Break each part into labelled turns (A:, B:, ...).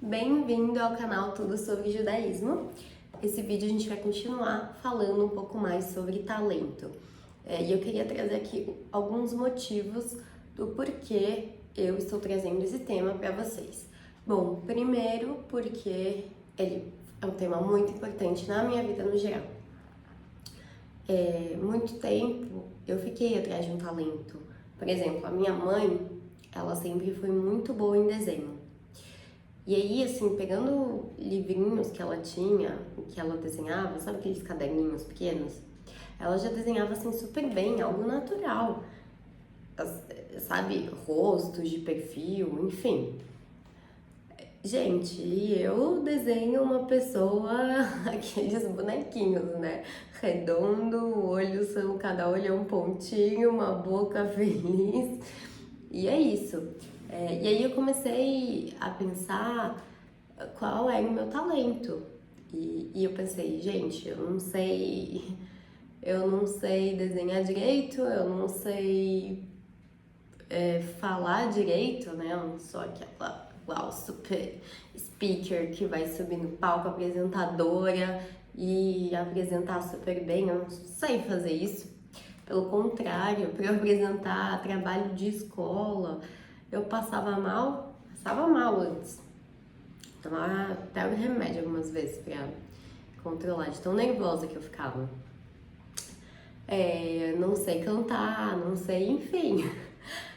A: Bem-vindo ao canal Tudo Sobre Judaísmo. Esse vídeo a gente vai continuar falando um pouco mais sobre talento. E eu queria trazer aqui alguns motivos do porquê eu estou trazendo esse tema para vocês. Bom, primeiro porque ele é um tema muito importante na minha vida no geral. Muito tempo eu fiquei atrás de um talento. Por exemplo, a minha mãe, ela sempre foi muito boa em desenho. E aí, assim, pegando livrinhos que ela tinha, que ela desenhava, sabe aqueles caderninhos pequenos? Ela já desenhava, assim, super bem, algo natural. Sabe, rostos de perfil, enfim. Gente, eu desenho uma pessoa, aqueles bonequinhos, né? Redondo, cada olho é um pontinho, uma boca feliz. E é isso. E aí eu comecei a pensar qual era o meu talento. E eu pensei, gente, eu não sei desenhar direito, eu não sei falar direito, né? Eu não sou aquela super speaker que vai subir no palco, apresentadora e apresentar super bem, eu não sei fazer isso. Pelo contrário, para eu apresentar trabalho de escola, eu passava mal antes. Tomava até o remédio algumas vezes pra controlar, de tão nervosa que eu ficava. Não sei cantar, não sei, enfim.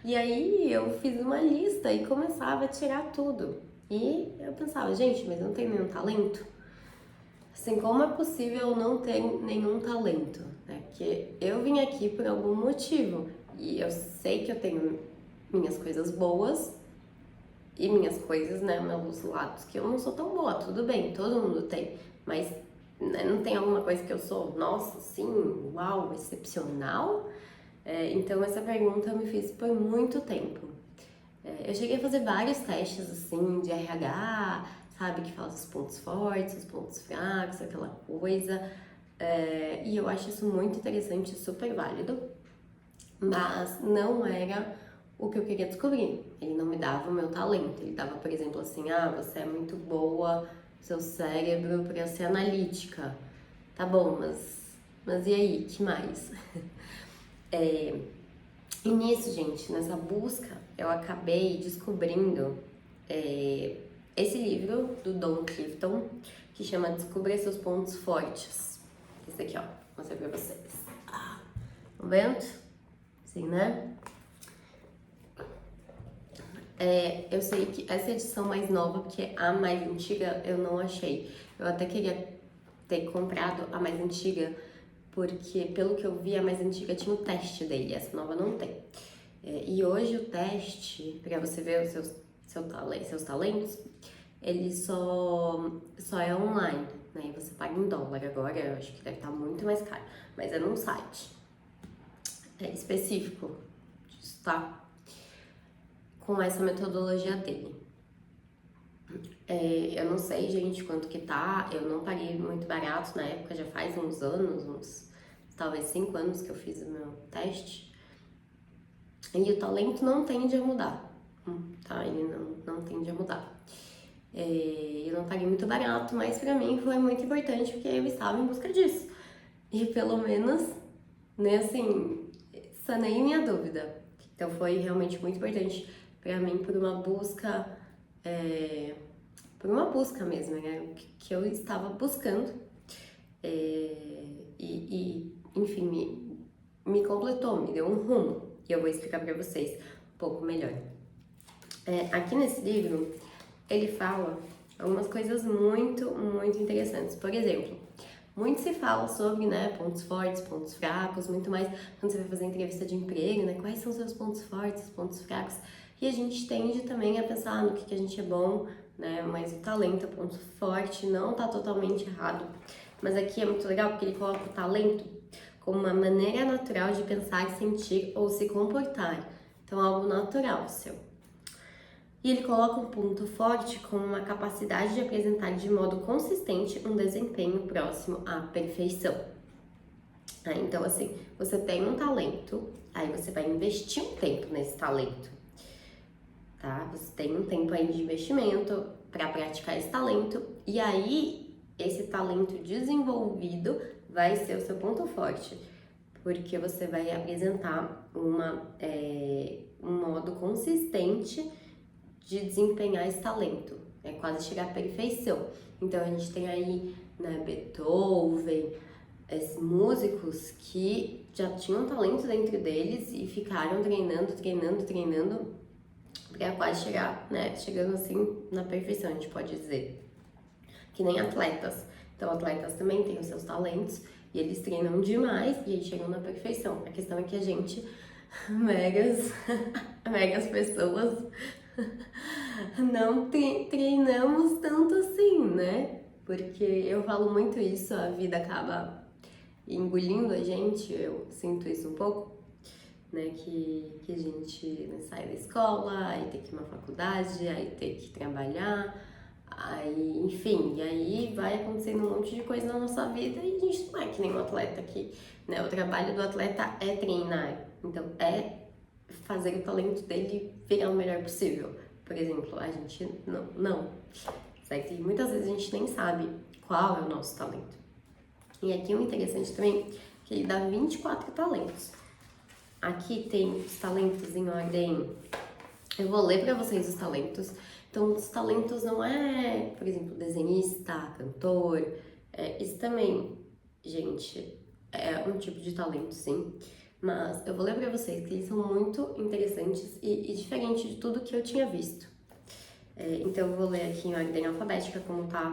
A: E aí eu fiz uma lista e começava a tirar tudo. E eu pensava, gente, mas eu não tenho nenhum talento? Assim, como é possível eu não ter nenhum talento? Né? Porque eu vim aqui por algum motivo. E eu sei que eu tenho minhas coisas boas e minhas coisas, né, meus lados que eu não sou tão boa, tudo bem, todo mundo tem, mas né, não tem alguma coisa que eu sou, nossa, sim, uau, excepcional? Então essa pergunta eu me fiz por muito tempo. Eu cheguei a fazer vários testes, assim, de RH, sabe, que fala os pontos fortes, os pontos fracos, aquela coisa, e eu acho isso muito interessante, super válido, mas não era o que eu queria descobrir. Ele não me dava o meu talento. Ele dava, por exemplo, assim, você é muito boa, seu cérebro para ser analítica. Tá bom, mas e aí, que mais? E nisso, gente, nessa busca, eu acabei descobrindo esse livro do Don Clifton, que chama Descubra Seus Pontos Fortes. Esse aqui, ó, vou mostrar pra vocês. Tá vendo? Assim, né? Eu sei que essa edição mais nova, porque a mais antiga eu não achei. Eu até queria ter comprado a mais antiga, porque pelo que eu vi, a mais antiga tinha o teste dele, essa nova não tem. E hoje o teste, pra você ver os seus talentos, ele só é online, né? E você paga em dólar agora, eu acho que deve estar muito mais caro, mas é num site específico disso, tá? Com essa metodologia dele. Eu não sei, gente, quanto que tá, eu não paguei muito barato na época, já faz uns anos, talvez 5 anos que eu fiz o meu teste. E o talento não tende a mudar, tá? Ele não tende a mudar. Eu não paguei muito barato, mas pra mim foi muito importante porque eu estava em busca disso. E pelo menos, né, assim, sanei minha dúvida. Então foi realmente muito importante pra mim por uma busca mesmo, né? O que eu estava buscando. Enfim, me completou, me deu um rumo. E eu vou explicar pra vocês um pouco melhor. Aqui nesse livro, ele fala algumas coisas muito, muito interessantes. Por exemplo, muito se fala sobre, né, pontos fortes, pontos fracos, muito mais quando você vai fazer entrevista de emprego, né, quais são os seus pontos fortes, pontos fracos. E a gente tende também a pensar no que a gente é bom, né, mas o talento é ponto forte, não tá totalmente errado. Mas aqui é muito legal porque ele coloca o talento como uma maneira natural de pensar, sentir ou se comportar. Então, algo natural seu. E ele coloca um ponto forte como uma capacidade de apresentar de modo consistente um desempenho próximo à perfeição. Então, assim, você tem um talento, aí você vai investir um tempo nesse talento, tá? Você tem um tempo aí de investimento para praticar esse talento, e aí esse talento desenvolvido vai ser o seu ponto forte, porque você vai apresentar um modo consistente de desempenhar esse talento, é quase chegar à perfeição. Então a gente tem aí, né, Beethoven, esses músicos que já tinham talento dentro deles e ficaram treinando para quase chegar, né, chegando assim na perfeição, a gente pode dizer. Que nem atletas. Então atletas também têm os seus talentos e eles treinam demais e aí chegam na perfeição. A questão é que a gente, megas pessoas, não treinamos tanto assim, né? Porque eu falo muito isso, a vida acaba engolindo a gente, eu sinto isso um pouco, né? Que a gente, né, sai da escola, aí tem que ir uma faculdade, aí tem que trabalhar, aí, enfim, e aí vai acontecendo um monte de coisa na nossa vida e a gente não é que nem um atleta aqui, né? O trabalho do atleta é treinar, então é fazer o talento dele virar o melhor possível. Por exemplo, a gente não, certo? E muitas vezes a gente nem sabe qual é o nosso talento. E aqui o interessante também é que ele dá 24 talentos. Aqui tem os talentos em ordem. Eu vou ler para vocês os talentos. Então, os talentos não é, por exemplo, desenhista, cantor. Isso também, gente, é um tipo de talento, sim. Mas eu vou ler para vocês que eles são muito interessantes e diferentes de tudo que eu tinha visto. Então, eu vou ler aqui em ordem alfabética, como tá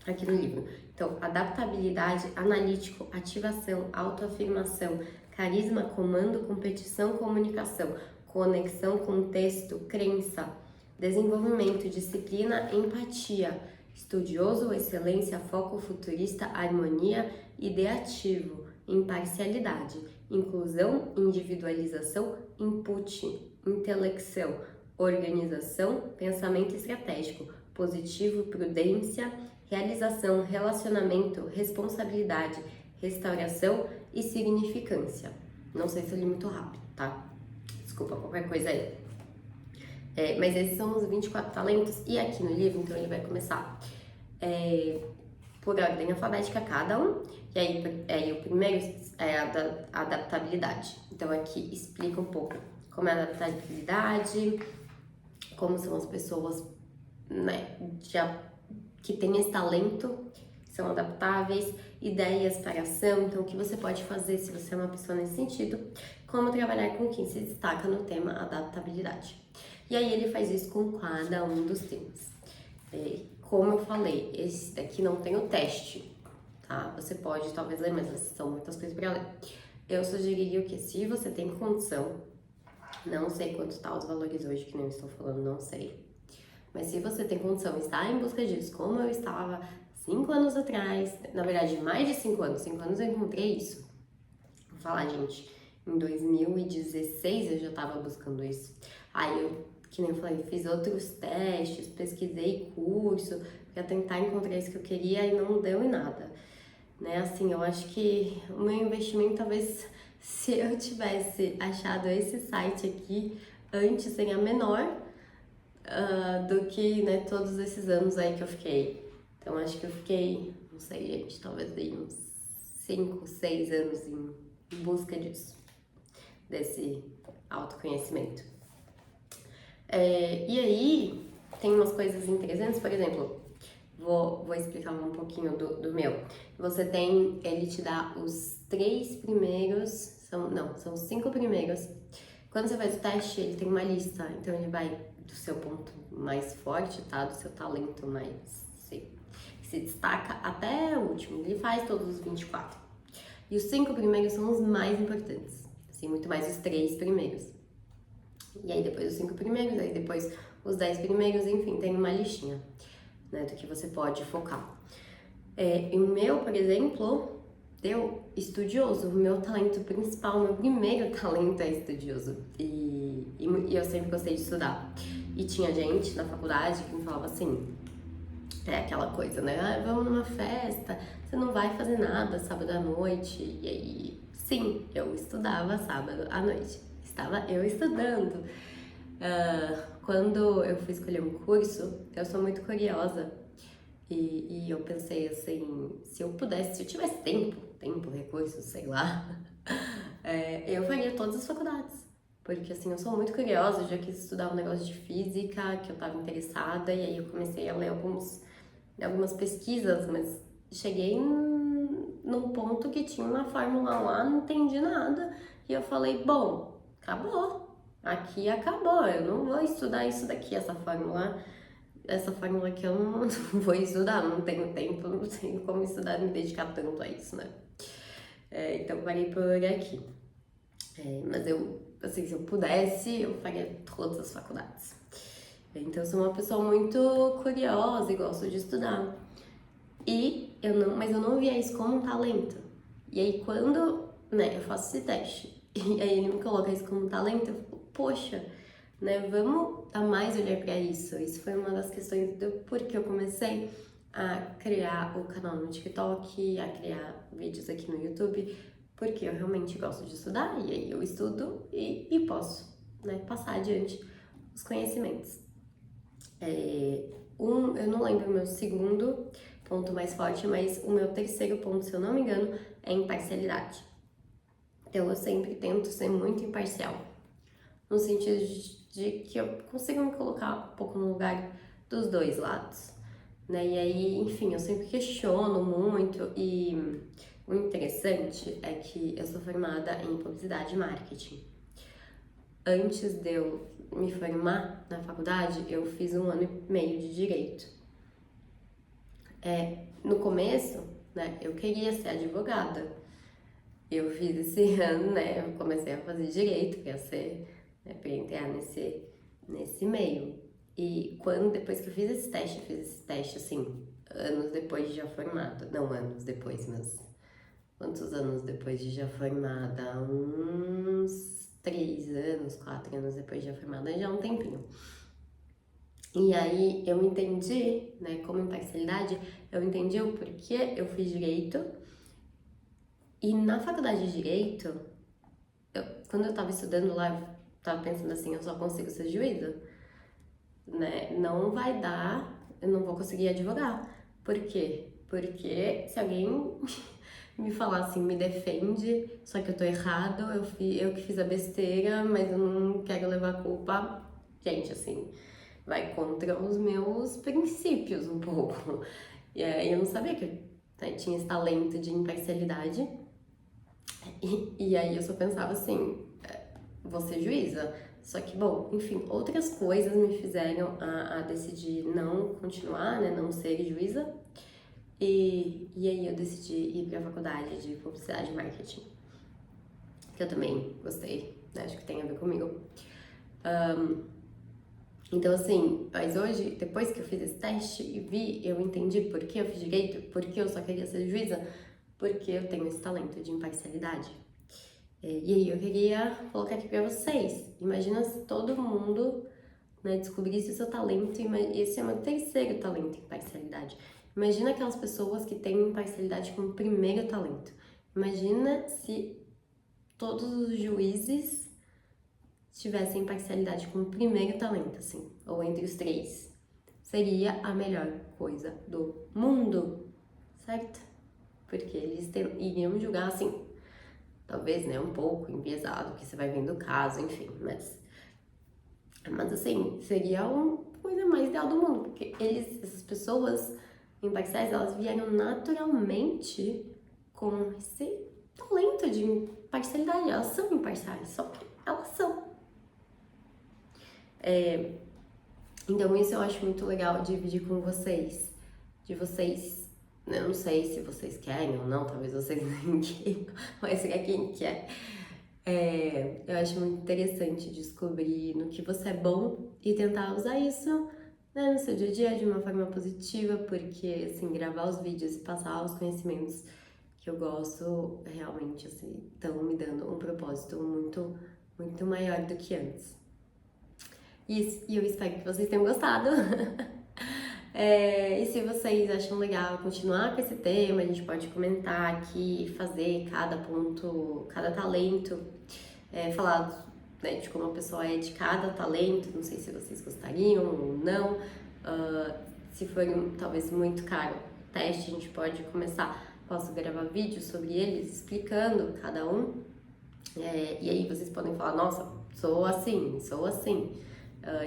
A: aqui no livro. Então, adaptabilidade, analítico, ativação, autoafirmação, carisma, comando, competição, comunicação, conexão, contexto, crença, desenvolvimento, disciplina, empatia, estudioso, excelência, foco, futurista, harmonia, ideativo, imparcialidade, inclusão, individualização, input, intelecção, organização, pensamento estratégico, positivo, prudência, realização, relacionamento, responsabilidade, restauração e significância. Não sei se eu li muito rápido, tá? Desculpa qualquer coisa aí. Mas esses são os 24 talentos e aqui no livro, então ele vai começar por ordem alfabética cada um, e aí o primeiro é a adaptabilidade. Então aqui explica um pouco como é a adaptabilidade, como são as pessoas, né, que têm esse talento, são adaptáveis, ideias para ação, então o que você pode fazer se você é uma pessoa nesse sentido, como trabalhar com quem se destaca no tema adaptabilidade. E aí ele faz isso com cada um dos temas. Como eu falei, esse daqui não tem o teste, tá? Você pode talvez ler, mas são muitas coisas para ler. Eu sugeriria o que? Se você tem condição, não sei quanto tá os valores hoje, que nem eu estou falando, não sei. Mas se você tem condição, está em busca disso, como eu estava 5 anos atrás, na verdade mais de 5 anos, 5 anos eu encontrei isso. Vou falar, gente, em 2016 eu já estava buscando isso. Aí eu, que nem eu falei, fiz outros testes, pesquisei curso para tentar encontrar isso que eu queria e não deu em nada. Né, assim, eu acho que o meu investimento talvez, se eu tivesse achado esse site aqui antes, seria menor do que, né, todos esses anos aí que eu fiquei. Então acho que eu fiquei, não sei, gente, talvez dei uns 5, 6 anos em busca disso, desse autoconhecimento. E aí tem umas coisas interessantes, por exemplo, vou explicar um pouquinho do meu. Você tem, ele te dá os 3 primeiros, são os 5 primeiros. Quando você faz o teste, ele tem uma lista, então ele vai do seu ponto mais forte, tá? Do seu talento mais que se destaca até o último. Ele faz todos os 24. E os 5 primeiros são os mais importantes, assim, muito mais os 3 primeiros. E aí depois os 5 primeiros, aí depois os 10 primeiros, enfim, tem uma listinha, né, do que você pode focar. E o meu, por exemplo, deu estudioso. O meu talento principal, meu primeiro talento é estudioso. E eu sempre gostei de estudar. E tinha gente na faculdade que me falava assim, aquela coisa, né? Vamos numa festa, você não vai fazer nada sábado à noite. E aí, sim, eu estudava sábado à noite. Estava eu estudando. quando eu fui escolher um curso, eu sou muito curiosa e eu pensei assim, se eu pudesse, se eu tivesse tempo, recursos, sei lá, eu faria todas as faculdades. Porque assim, eu sou muito curiosa, eu já quis estudar um negócio de física, que eu tava interessada, e aí eu comecei a ler algumas pesquisas, mas cheguei num ponto que tinha uma fórmula lá, não entendi nada, e eu falei, bom, acabou. Aqui acabou, eu não vou estudar isso daqui, essa fórmula aqui eu não, não vou estudar, não tenho tempo, não tenho como estudar, me dedicar tanto a isso, né? Então parei por aqui. Mas eu, assim, se eu pudesse, eu faria todas as faculdades. Então eu sou uma pessoa muito curiosa e gosto de estudar. Mas eu não via isso como um talento. E aí quando, né, eu faço esse teste, e aí ele me coloca isso como um talento, eu fico, poxa, né, vamos dar mais olhar pra isso. Isso foi uma das questões do porquê eu comecei a criar o canal no TikTok, a criar vídeos aqui no YouTube, porque eu realmente gosto de estudar, e aí eu estudo e posso, né, passar adiante os conhecimentos. Eu não lembro o meu segundo ponto mais forte, mas o meu terceiro ponto, se eu não me engano, é imparcialidade. Então eu sempre tento ser muito imparcial, no sentido de que eu consigo me colocar um pouco no lugar dos dois lados, né? E aí, enfim, eu sempre questiono muito e o interessante é que eu sou formada em publicidade e marketing. Antes de eu me formar na faculdade, eu fiz 1 ano e meio de direito. No começo, né, eu queria ser advogada. Eu fiz esse ano, né, eu comecei a fazer direito para ser, né, para entrar nesse meio. E depois que eu fiz esse teste assim, anos depois de já formada, não anos depois, mas quantos anos depois de já formada? Uns 3 anos, 4 anos depois de já formada, já um tempinho. E aí eu entendi, né, como imparcialidade, eu entendi o porquê eu fiz direito. E na faculdade de direito, quando eu tava estudando lá, eu tava pensando assim, eu só consigo ser juíza, né? Não vai dar, eu não vou conseguir advogar. Por quê? Porque se alguém me falar assim, me defende, só que eu tô errado, eu que fiz a besteira, mas eu não quero levar a culpa. Gente, assim, vai contra os meus princípios um pouco. E aí eu não sabia que eu, né, tinha esse talento de imparcialidade. E aí eu só pensava assim, vou ser juíza. Só que, bom, enfim, outras coisas me fizeram a decidir não continuar, né, não ser juíza. E aí eu decidi ir para a faculdade de publicidade e marketing, que eu também gostei, né, acho que tem a ver comigo. Então, assim, mas hoje, depois que eu fiz esse teste e eu entendi por que eu fiz direito, por que eu só queria ser juíza, porque eu tenho esse talento de imparcialidade. E aí eu queria colocar aqui pra vocês. Imagina se todo mundo, né, descobrisse o seu talento, e esse é o meu terceiro talento, imparcialidade. Imagina aquelas pessoas que têm imparcialidade como primeiro talento. Imagina se todos os juízes tivessem imparcialidade como primeiro talento, assim, ou entre os três. Seria a melhor coisa do mundo, certo? Porque eles iriam julgar, assim, talvez, né, um pouco enviesado, porque você vai vendo o caso, enfim, mas assim, seria uma coisa mais ideal do mundo, porque essas pessoas imparciais, elas vieram naturalmente com esse talento de imparcialidade, elas são imparciais, só que elas são. Então isso eu acho muito legal dividir com vocês, eu não sei se vocês querem ou não, talvez vocês nem queiram, mas pra quem quer, eu acho muito interessante descobrir no que você é bom e tentar usar isso, né, no seu dia a dia de uma forma positiva, porque assim, gravar os vídeos e passar os conhecimentos que eu gosto realmente assim, estão me dando um propósito muito, muito maior do que antes. E eu espero que vocês tenham gostado. E se vocês acham legal continuar com esse tema, a gente pode comentar aqui, fazer cada ponto, cada talento, falar, né, de como a pessoa é de cada talento, não sei se vocês gostariam ou não. Se for talvez muito caro o teste, a gente pode começar, posso gravar vídeos sobre eles, explicando cada um. E aí vocês podem falar, nossa, sou assim,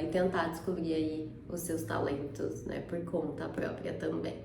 A: e tentar descobrir aí os seus talentos, né, por conta própria também.